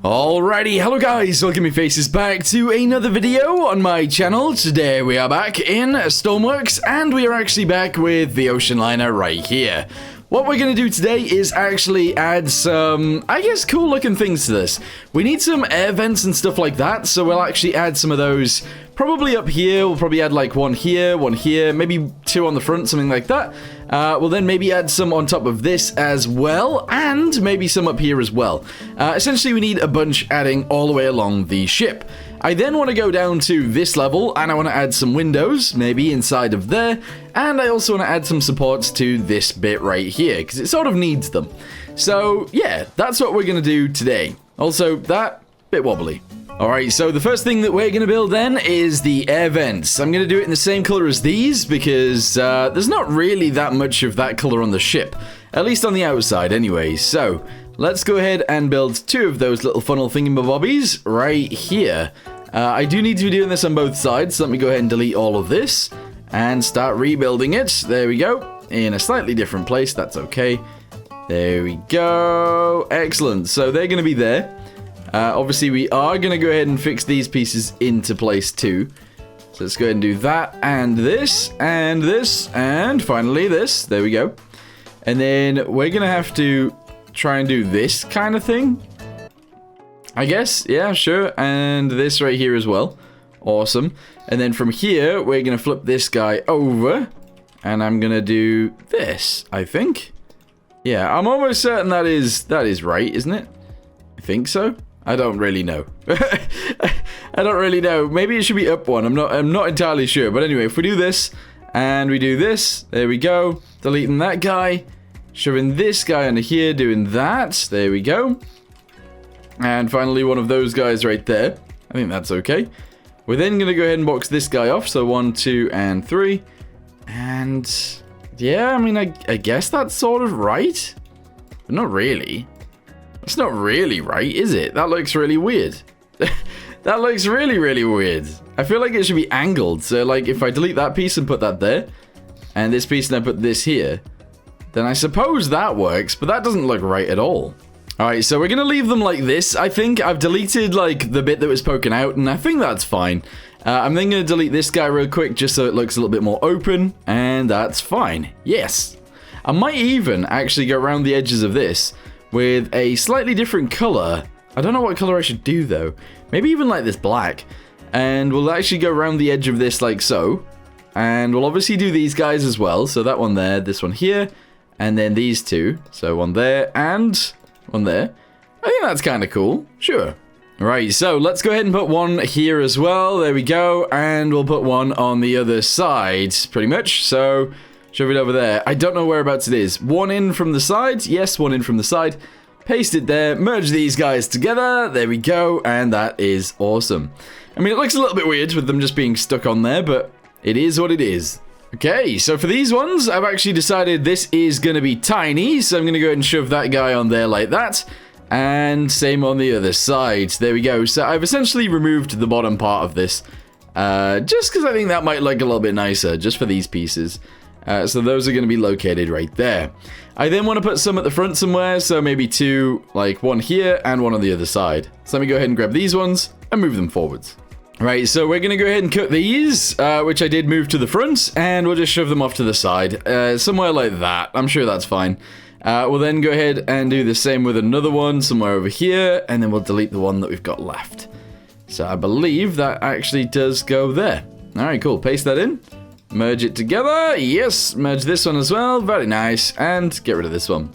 Alrighty, hello guys, welcome your faces back to another video on my channel. Today we are back in Stormworks, and we are actually back with the ocean liner right here. What we're going to do today is actually add some, I guess, cool looking things to this. We need some air vents and stuff like that, so we'll actually add some of those probably up here. We'll probably add like one here, maybe two on the front, something like that. We'll then maybe add some on top of this as well, and maybe some up here as well. Essentially, we need a bunch adding all the way along the ship. I then want to go down to this level, and I want to add some windows, maybe inside of there, and I also want to add some supports to this bit right here, because it sort of needs them. So, yeah, that's what we're going to do today. Also, that bit wobbly. Alright, so the first thing that we're going to build then is the air vents. I'm going to do it in the same color as these because there's not really that much of that color on the ship. At least on the outside anyway. So, let's go ahead and build two of those little funnel thingamabobbies right here. I do need to be doing this on both sides, so let me go ahead and delete all of this and start rebuilding it. There we go. In a slightly different place, that's okay. There we go. Excellent. So, they're going to be there. Obviously, we are going to go ahead and fix these pieces into place too. So let's go ahead and do that, and this, and this, and finally this. There we go. And then we're going to have to try and do this kind of thing, I guess. Yeah, sure. And this right here as well. Awesome. And then from here, we're going to flip this guy over, and I'm going to do this, I think. Yeah, I'm almost certain that is right, isn't it? I think so. I don't really know. I don't really know. Maybe it should be up one. I'm not entirely sure. But anyway, if we do this and we do this, there we go. Deleting that guy, shoving this guy under here, doing that. There we go. And finally, one of those guys right there. I think that's okay. We're then going to go ahead and box this guy off. So 1, 2, and 3. And yeah, I mean, I guess that's sort of right. But not really. It's not really right, is it? That looks really weird. That looks really, really weird. I feel like it should be angled. So, like, if I delete that piece and put that there, and this piece and I put this here, then I suppose that works, but that doesn't look right at all. Alright, so we're going to leave them like this, I think. I've deleted, like, the bit that was poking out, and I think that's fine. I'm then going to delete this guy real quick, just so it looks a little bit more open, and that's fine. Yes. I might even actually go around the edges of this with a slightly different color. I don't know what color I should do though. Maybe even like this black. And we'll actually go around the edge of this like so. And we'll obviously do these guys as well. So that one there, this one here, and then these two. So one there and one there. I think that's kind of cool. Sure. Right, so let's go ahead and put one here as well. There we go. And we'll put one on the other side, pretty much. So shove it over there. I don't know whereabouts it is. One in from the side. Yes, one in from the side. Paste it there. Merge these guys together. There we go. And that is awesome. I mean, it looks a little bit weird with them just being stuck on there, but it is what it is. Okay, so for these ones, I've actually decided this is going to be tiny. So I'm going to go ahead and shove that guy on there like that. And same on the other side. There we go. So I've essentially removed the bottom part of this. Just because I think that might look a little bit nicer, just for these pieces. So those are going to be located right there. I then want to put some at the front somewhere, so maybe two, like one here and one on the other side. So let me go ahead and grab these ones and move them forwards. Right, so we're going to go ahead and cut these, which I did move to the front, and we'll just shove them off to the side, somewhere like that. I'm sure that's fine. We'll then go ahead and do the same with another one somewhere over here, and then we'll delete the one that we've got left. So I believe that actually does go there. All right, cool. Paste that in. Merge it together. Yes, merge this one as well. Very nice. And get rid of this one,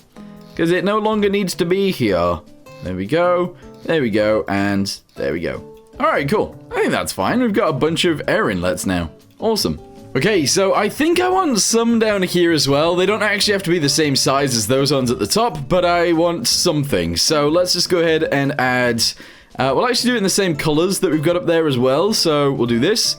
because it no longer needs to be here. There we go. There we go. And there we go. All right, cool. I think that's fine. We've got a bunch of air inlets now. Awesome. Okay, so I think I want some down here as well. They don't actually have to be the same size as those ones at the top, but I want something. So let's just go ahead and add... we'll actually do it in the same colors that we've got up there as well. So we'll do this.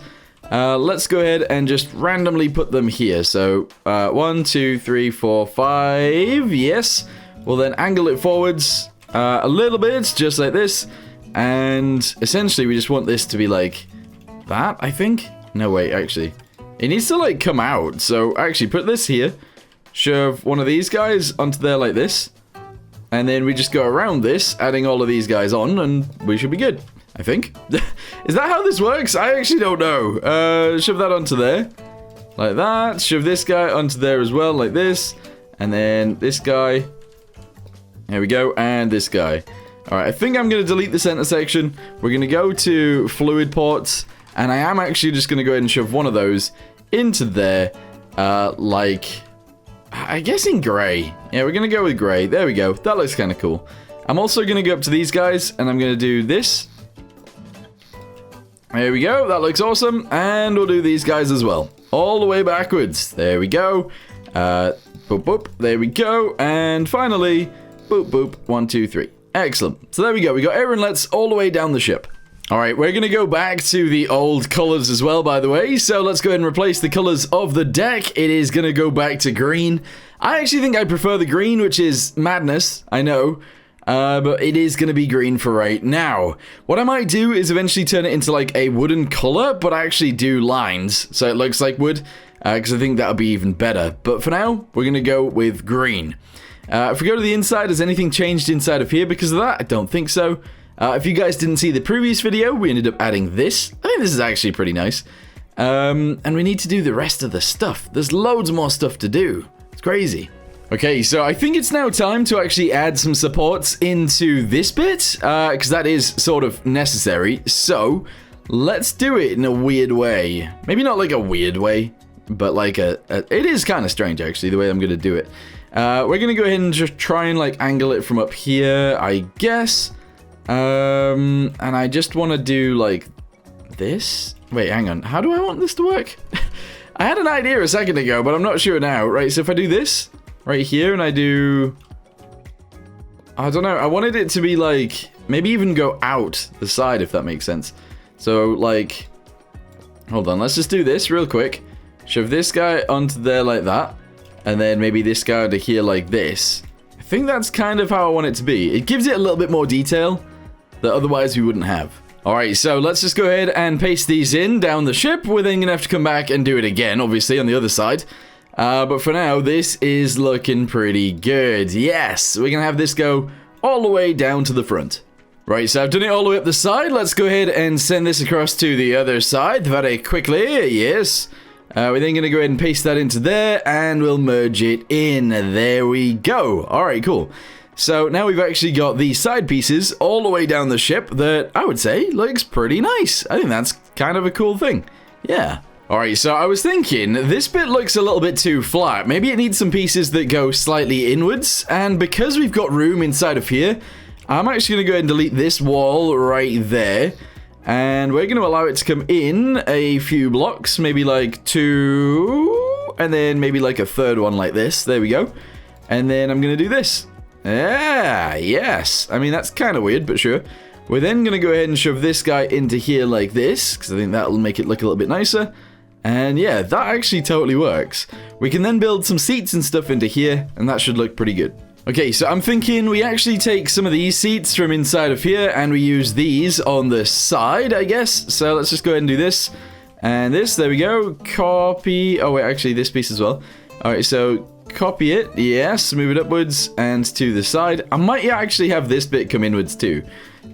Let's go ahead and just randomly put them here. So 1, 2, 3, 4, 5. Yes. We'll then angle it forwards a little bit, just like this. And essentially, we just want this to be like that, I think. No, wait, actually. It needs to, like, come out. So, actually, put this here. Shove one of these guys onto there like this. And then we just go around this, adding all of these guys on, and we should be good, I think. Is that how this works? I actually don't know. Shove that onto there. Like that. Shove this guy onto there as well, like this. And then this guy. There we go. And this guy. Alright, I think I'm going to delete the center section. We're going to go to fluid ports. And I am actually just going to go ahead and shove one of those into there. Like, I guess in gray. Yeah, we're going to go with gray. There we go. That looks kind of cool. I'm also going to go up to these guys. And I'm going to do this. There we go. That looks awesome. And we'll do these guys as well. All the way backwards. There we go. Boop, boop. There we go. And finally, boop, boop. 1, 2, 3. Excellent. So there we go. We got air inlets all the way down the ship. All right, we're going to go back to the old colors as well, by the way. So let's go ahead and replace the colors of the deck. It is going to go back to green. I actually think I prefer the green, which is madness. I know. But it is going to be green for right now. What I might do is eventually turn it into like a wooden color, but actually do lines so it looks like wood, because I think that would be even better. But for now, we're going to go with green. If we go to the inside, has anything changed inside of here because of that? I don't think so. If you guys didn't see the previous video, we ended up adding this. I think this is actually pretty nice. And we need to do the rest of the stuff. There's loads more stuff to do. It's crazy. Okay, so I think it's now time to actually add some supports into this bit, because that is sort of necessary. So, let's do it in a weird way. Maybe not like a weird way, but like it is kind of strange, actually, the way I'm going to do it. We're going to go ahead and just try and like angle it from up here, I guess. And I just want to do like this. Wait, hang on. How do I want this to work? I had an idea a second ago, but I'm not sure now. Right, so if I do this right here and I do... I don't know. I wanted it to be like... Maybe even go out the side, if that makes sense. So, like... Hold on, let's just do this real quick. Shove this guy onto there like that. And then maybe this guy to here like this. I think that's kind of how I want it to be. It gives it a little bit more detail that otherwise we wouldn't have. Alright, so let's just go ahead and paste these in down the ship. We're then going to have to come back and do it again, obviously, on the other side. But for now, this is looking pretty good. Yes, we're going to have this go all the way down to the front. Right, so I've done it all the way up the side. Let's go ahead and send this across to the other side very quickly. Yes. We're then going to go ahead and paste that into there, and we'll merge it in. There we go. Alright, cool. So now we've actually got the side pieces all the way down the ship that I would say looks pretty nice. I think that's kind of a cool thing. Yeah. Alright, so I was thinking, this bit looks a little bit too flat. Maybe it needs some pieces that go slightly inwards, and because we've got room inside of here, I'm actually going to go ahead and delete this wall right there, and we're going to allow it to come in a few blocks, maybe like 2, and then maybe like a third one like this. There we go. And then I'm going to do this. Yeah, yes. I mean, that's kind of weird, but sure. We're then going to go ahead and shove this guy into here like this, because I think that'll make it look a little bit nicer. And yeah, that actually totally works. We can then build some seats and stuff into here, and that should look pretty good. Okay, so I'm thinking we actually take some of these seats from inside of here, and we use these on the side, I guess. So let's just go ahead and do this. And this, there we go. Copy. Oh, wait, actually, this piece as well. All right, so copy it. Yes, move it upwards and to the side. I might actually have this bit come inwards too.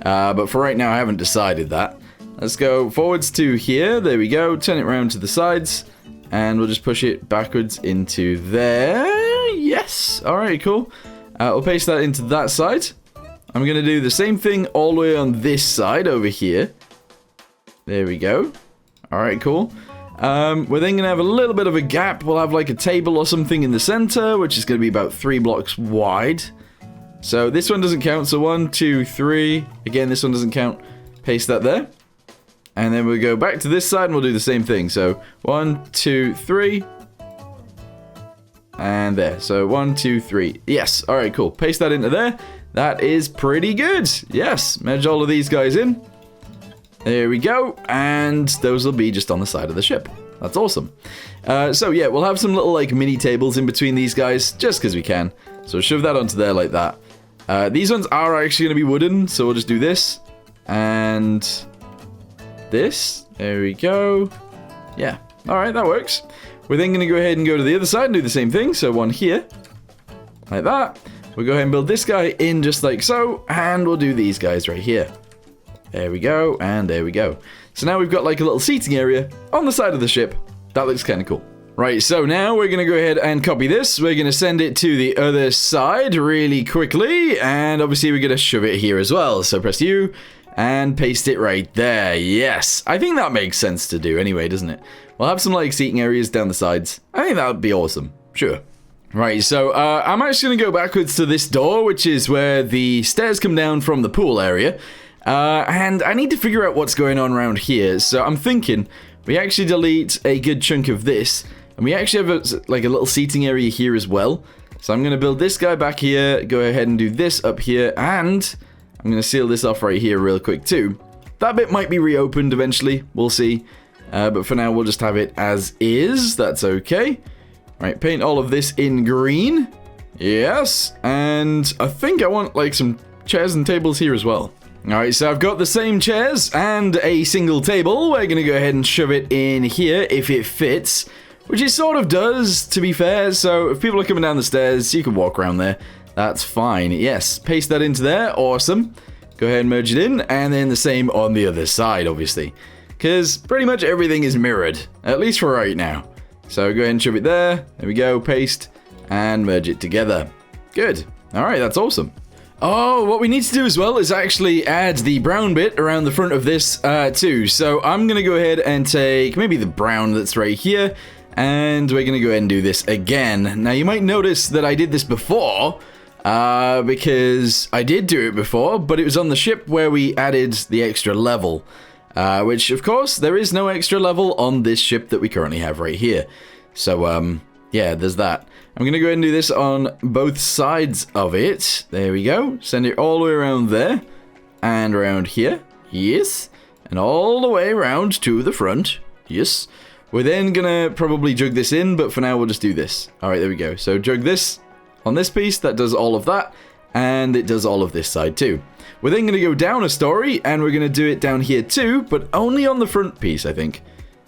But for right now, I haven't decided that. Let's go forwards to here. There we go. Turn it around to the sides. And we'll just push it backwards into there. Yes. All right, cool. We'll paste that into that side. I'm going to do the same thing all the way on this side over here. There we go. All right, cool. We're then going to have a little bit of a gap. We'll have like a table or something in the center, which is going to be about 3 blocks wide. So this one doesn't count. So 1, 2, 3. Again, this one doesn't count. Paste that there. And then we'll go back to this side and we'll do the same thing. So 1, 2, 3. And there. So 1, 2, 3. Yes. All right, cool. Paste that into there. That is pretty good. Yes. Merge all of these guys in. There we go. And those will be just on the side of the ship. That's awesome. So yeah, we'll have some little like mini tables in between these guys just because we can. So shove that onto there like that. These ones are actually going to be wooden. So we'll just do this. And this. There we go. Yeah. All right, that works. We're then going to go ahead and go to the other side and do the same thing. So one here. Like that. We're we'll go ahead and build this guy in just like so, and we'll do these guys right here. There we go, and there we go. So now we've got like a little seating area on the side of the ship. That looks kind of cool. Right, so now we're going to go ahead and copy this. We're going to send it to the other side really quickly, and obviously we're going to shove it here as well. So press U and paste it right there. Yes, I think that makes sense to do anyway, doesn't it? We'll have some like seating areas down the sides. I think that would be awesome. Sure. Right, so I'm actually going to go backwards to this door, which is where the stairs come down from the pool area. And I need to figure out what's going on around here. So I'm thinking we actually delete a good chunk of this. And we actually have like a little seating area here as well. So I'm going to build this guy back here, go ahead and do this up here, and I'm going to seal this off right here real quick too. That bit might be reopened eventually, we'll see. But for now, we'll just have it as is. That's okay. Right, paint all of this in green. Yes, and I think I want like some chairs and tables here as well. Alright, so I've got the same chairs and a single table. We're going to go ahead and shove it in here if it fits. Which it sort of does, to be fair, so if people are coming down the stairs, you can walk around there. That's fine. Yes, paste that into there. Awesome. Go ahead and merge it in, and then the same on the other side, obviously. Because pretty much everything is mirrored, at least for right now. So go ahead and shove it there. There we go, paste, and merge it together. Good. Alright, that's awesome. Oh, what we need to do as well is actually add the brown bit around the front of this too. So I'm going to go ahead and take maybe the brown that's right here. And we're going to go ahead and do this again. Now, you might notice that I did this before, because I did do it before, but it was on the ship where we added the extra level, which, of course, there is no extra level on this ship that we currently have right here. So, yeah, there's that. I'm going to go ahead and do this on both sides of it. There we go. Send it all the way around there and around here. Yes. And all the way around to the front. Yes. We're then gonna probably jug this in, but for now we'll just do this. Alright, there we go. So jug this on this piece, that does all of that, and it does all of this side too. We're then gonna go down a story, and we're gonna do it down here too, but only on the front piece, I think.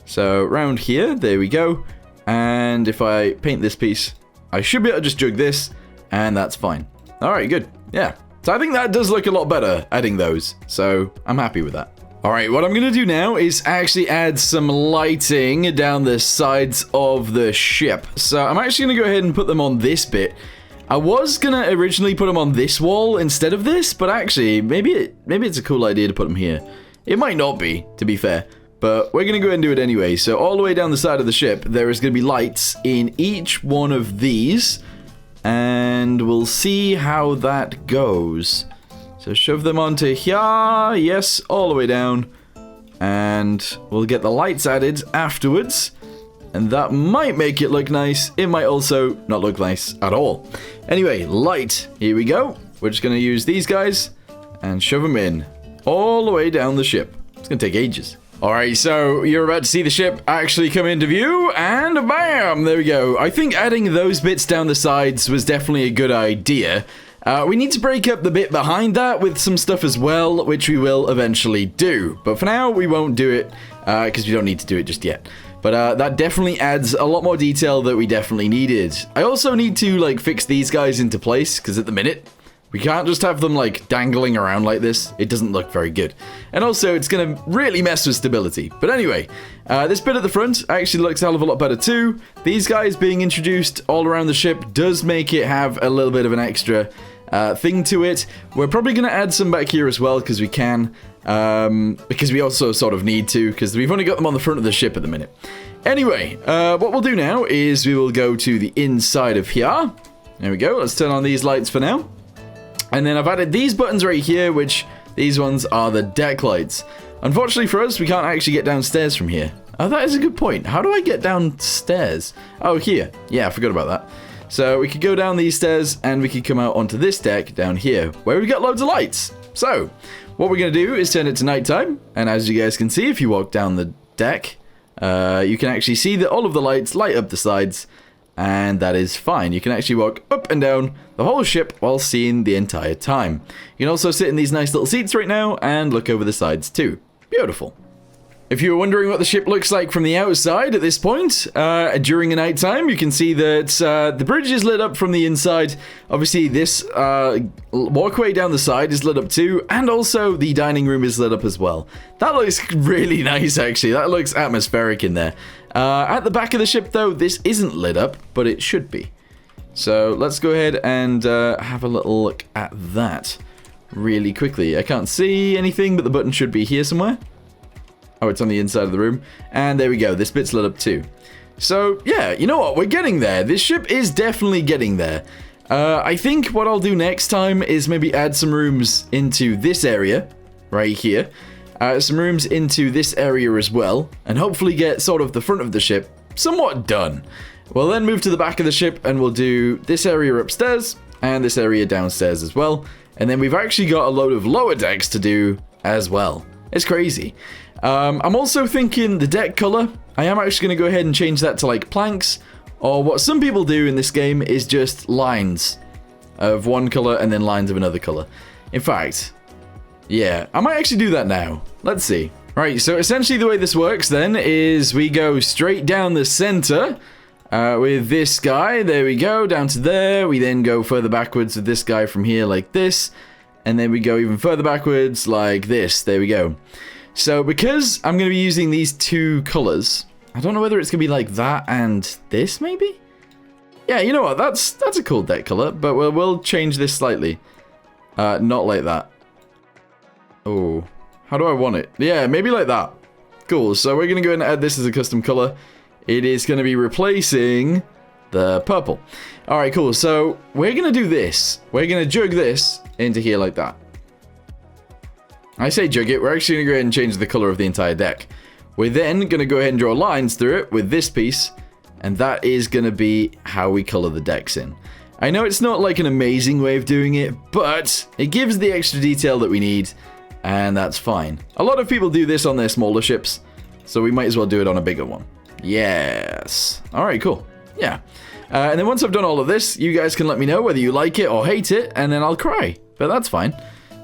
So around here, there we go. And if I paint this piece, I should be able to just jug this, and that's fine. Alright, good. Yeah. So I think that does look a lot better, adding those. So I'm happy with that. Alright, what I'm going to do now is actually add some lighting down the sides of the ship. So I'm actually going to go ahead and put them on this bit. I was going to originally put them on this wall instead of this, but actually, maybe it's a cool idea to put them here. It might not be, to be fair, but we're going to go ahead and do it anyway. So all the way down the side of the ship, there is going to be lights in each one of these, and we'll see how that goes. So shove them onto here, yes, all the way down, and we'll get the lights added afterwards, and that might make it look nice. It might also not look nice at all. Anyway, light, here we go. We're just going to use these guys and shove them in all the way down the ship. It's going to take ages. Alright, so you're about to see the ship actually come into view, and bam, there we go. I think adding those bits down the sides was definitely a good idea. We need to break up the bit behind that with some stuff as well, which we will eventually do. But for now, we won't do it, because we don't need to do it just yet. But that definitely adds a lot more detail that we definitely needed. I also need to, like, fix these guys into place, because at the minute, we can't just have them, like, dangling around like this. It doesn't look very good. And also, it's going to really mess with stability. But anyway, this bit at the front actually looks a hell of a lot better too. These guys being introduced all around the ship does make it have a little bit of an extra thing to it. We're probably going to add some back here as well, because we can. Because we also sort of need to, because we've only got them on the front of the ship at the minute. Anyway, what we'll do now is we will go to the inside of here. There we go. Let's turn on these lights for now. And then I've added these buttons right here, which these ones are the deck lights. Unfortunately for us, we can't actually get downstairs from here. Oh, that is a good point. How do I get downstairs? Oh, here. Yeah, I forgot about that. So we could go down these stairs and we could come out onto this deck down here, where we've got loads of lights. So what we're going to do is turn it to nighttime. And as you guys can see, if you walk down the deck, you can actually see that all of the lights light up the sides. And that is fine. You can actually walk up and down the whole ship while seeing the entire time. You can also sit in these nice little seats right now and look over the sides too. Beautiful. If you were wondering what the ship looks like from the outside at this point, during a night time, you can see that the bridge is lit up from the inside. Obviously, this walkway down the side is lit up too, and also the dining room is lit up as well. That looks really nice, actually. That looks atmospheric in there. At the back of the ship, though, this isn't lit up, but it should be. So let's go ahead and have a little look at that really quickly. I can't see anything, but the button should be here somewhere. Oh, it's on the inside of the room. And there we go. This bit's lit up too. So, yeah, you know what? We're getting there. This ship is definitely getting there. I think what I'll do next time is maybe add some rooms into this area right here. Some rooms into this area as well. And hopefully get sort of the front of the ship somewhat done. We'll then move to the back of the ship and we'll do this area upstairs and this area downstairs as well. And then we've actually got a load of lower decks to do as well. It's crazy. I'm also thinking the deck color. I am actually going to go ahead and change that to like planks, or what some people do in this game is just lines of one color and then lines of another color. In fact, yeah, I might actually do that now. Let's see. Right, so essentially the way this works then is we go straight down the center with this guy. There we go, down to there. We then go further backwards with this guy from here like this, and then we go even further backwards like this. There we go. So because I'm going to be using these two colors, I don't know whether it's going to be like that and this maybe? Yeah, you know what? That's a cool deck color, but we'll change this slightly. Not like that. Oh, how do I want it? Yeah, maybe like that. Cool, so we're going to go ahead and add this as a custom color. It is going to be replacing the purple. Alright, cool. So we're going to do this. We're going to jug this into here like that. I say jug it, we're actually going to go ahead and change the color of the entire deck. We're then going to go ahead and draw lines through it with this piece, and that is going to be how we color the decks in. I know it's not like an amazing way of doing it, but it gives the extra detail that we need, and that's fine. A lot of people do this on their smaller ships, so we might as well do it on a bigger one. Yes. Alright, cool. Yeah. And then once I've done all of this, you guys can let me know whether you like it or hate it, and then I'll cry. But that's fine.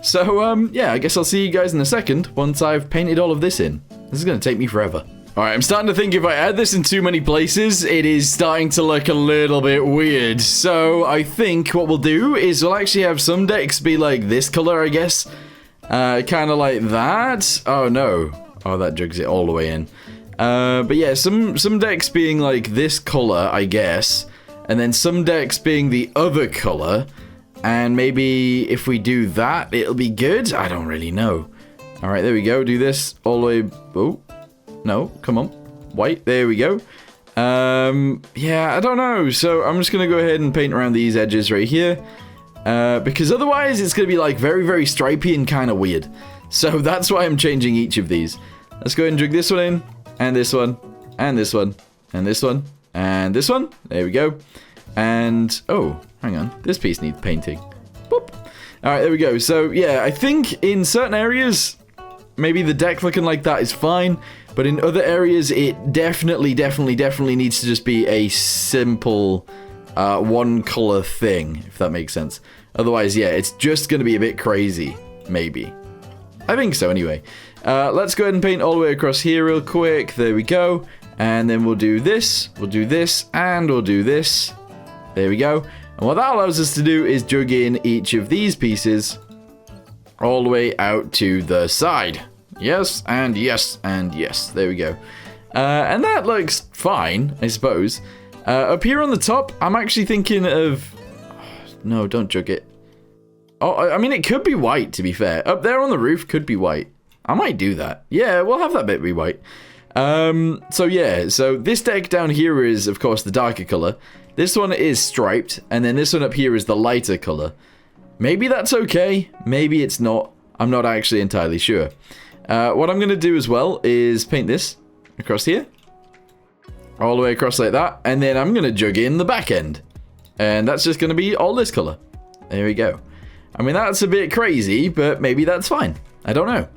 So, yeah, I guess I'll see you guys in a second once I've painted all of this in. This is going to take me forever. Alright, I'm starting to think if I add this in too many places, it is starting to look a little bit weird. So, I think what we'll do is we'll actually have some decks be like this color, I guess. Kind of like that. Oh, no. Oh, that jugs it all the way in. But yeah, some decks being like this color, I guess. And then some decks being the other color. And maybe if we do that, it'll be good? I don't really know. Alright, there we go. Do this all the way... Oh, no, come on. White, there we go. Yeah, I don't know. So I'm just going to go ahead and paint around these edges right here. Because otherwise it's going to be like very, very stripy and kind of weird. So that's why I'm changing each of these. Let's go ahead and drag this one in. And this one. And this one. And this one. And this one. There we go. And, oh, hang on. This piece needs painting. Boop. Alright, there we go. So, yeah, I think in certain areas, maybe the deck looking like that is fine. But in other areas, it definitely needs to just be a simple one color thing, if that makes sense. Otherwise, yeah, it's just going to be a bit crazy, maybe. I think so, anyway. Let's go ahead and paint all the way across here real quick. There we go. And then we'll do this, and we'll do this. There we go. And what that allows us to do is jug in each of these pieces all the way out to the side. Yes, and yes, and yes. There we go. And that looks fine, I suppose. Up here on the top, I'm actually thinking of... No, don't jug it. Oh, I mean, it could be white, to be fair. Up there on the roof could be white. I might do that. Yeah, we'll have that bit be white. So yeah, so this deck down here is, of course, the darker color. This one is striped, and then this one up here is the lighter color. Maybe that's okay. Maybe it's not. I'm not actually entirely sure. What I'm going to do as well is paint this across here. All the way across like that. And then I'm going to jug in the back end. And that's just going to be all this color. There we go. I mean, that's a bit crazy, but maybe that's fine. I don't know.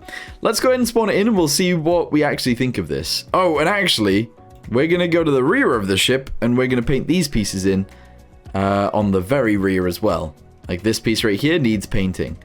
Let's go ahead and spawn it in and we'll see what we actually think of this. Oh, and actually, we're going to go to the rear of the ship and we're going to paint these pieces in on the very rear as well. Like this piece right here needs painting.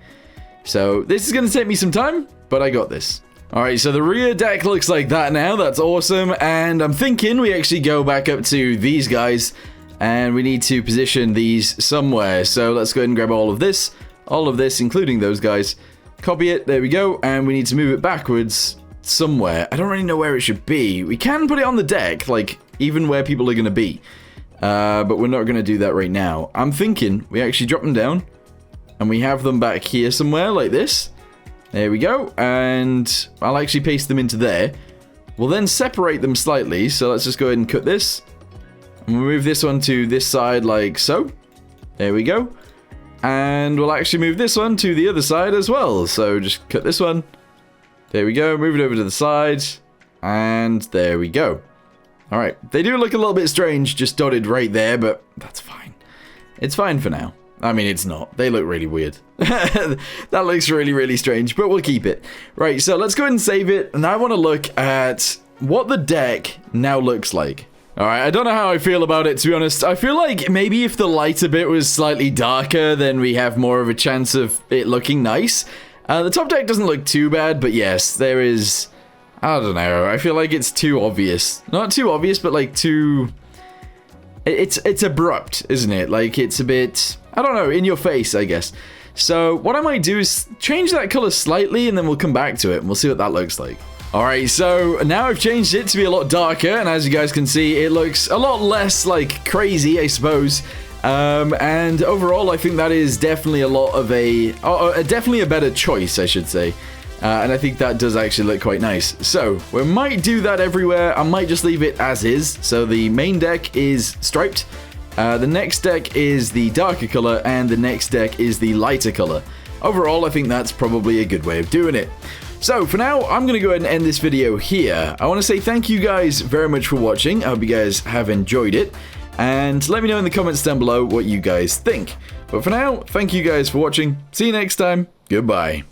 So this is going to take me some time, but I got this. Alright, so the rear deck looks like that now. That's awesome. And I'm thinking we actually go back up to these guys. And we need to position these somewhere. So let's go ahead and grab all of this, including those guys. Copy it. There we go. And we need to move it backwards somewhere. I don't really know where it should be. We can put it on the deck, like even where people are going to be. But we're not going to do that right now. I'm thinking we actually drop them down. And we have them back here somewhere like this. There we go, and I'll actually paste them into there. We'll then separate them slightly, so let's just go ahead and cut this. And we'll move this one to this side like so. There we go. And we'll actually move this one to the other side as well. So just cut this one. There we go, move it over to the side. And there we go. Alright, they do look a little bit strange, just dotted right there, but that's fine. It's fine for now. I mean, it's not. They look really weird. That looks really, really strange, but we'll keep it. Right, so let's go ahead and save it, and I want to look at what the deck now looks like. Alright, I don't know how I feel about it, to be honest. I feel like maybe if the lighter bit was slightly darker, then we have more of a chance of it looking nice. The top deck doesn't look too bad, but yes, there is... I don't know. I feel like it's too obvious. Not too obvious, but like too... It's abrupt, isn't it? Like, it's a bit... I don't know, in your face, I guess. So what I might do is change that color slightly, and then we'll come back to it, and we'll see what that looks like. Alright, so now I've changed it to be a lot darker, and as you guys can see, it looks a lot less, like, crazy, I suppose. And overall, I think that is definitely a lot of definitely a better choice, I should say. And I think that does actually look quite nice. So, we might do that everywhere. I might just leave it as is. So the main deck is striped. The next deck is the darker color, and the next deck is the lighter color. Overall, I think that's probably a good way of doing it. So, for now, I'm going to go ahead and end this video here. I want to say thank you guys very much for watching. I hope you guys have enjoyed it. And let me know in the comments down below what you guys think. But for now, thank you guys for watching. See you next time. Goodbye.